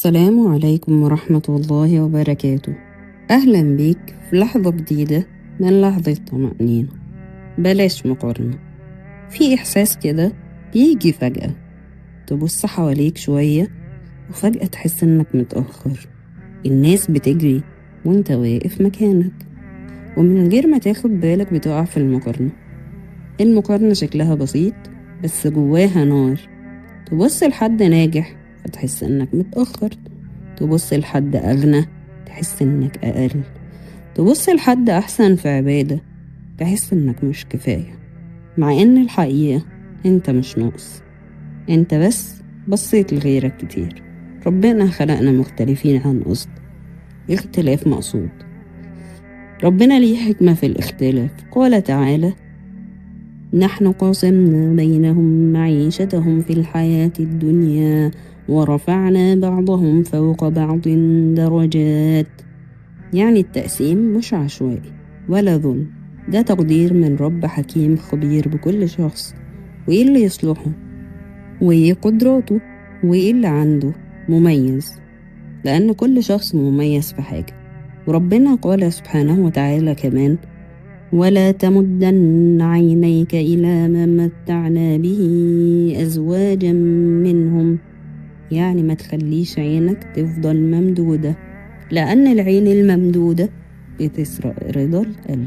السلام عليكم ورحمة الله وبركاته. أهلا بيك في لحظة جديدة من لحظة طمأنينة. بلاش مقارنة. في إحساس كده بيجي فجأة، تبص حواليك شوية وفجأة تحس إنك متأخر. الناس بتجري وإنت واقف مكانك، ومن غير ما تاخد بالك بتقع في المقارنة. المقارنة شكلها بسيط بس جواها نار. تبص لحد ناجح فتحس إنك متأخر، تبص لحد أغنى تحس إنك أقل، تبص لحد أحسن في عبادة تحس إنك مش كفاية، مع إن الحقيقة إنت مش ناقص، إنت بس بصيت لغيرك كتير. ربنا خلقنا مختلفين عن قصد، اختلاف مقصود. ربنا ليه حكمة في الاختلاف. قال تعالى: نحن قسمنا بينهم معيشتهم في الحياة الدنيا ورفعنا بعضهم فوق بعض درجات. يعني التقسيم مش عشوائي ولا ظلم، ده تقدير من رب حكيم خبير بكل شخص، وإيه اللي يصلحه وإيه قدراته وإيه اللي عنده مميز، لأن كل شخص مميز في حاجة. وربنا قال سبحانه وتعالى كمان: ولا تمدن عينيك إلى ما متعنا به أزواجا منهم. يعني ما تخليش عينك تفضل ممدودة، لأن العين الممدودة بتسرق رضا القلب.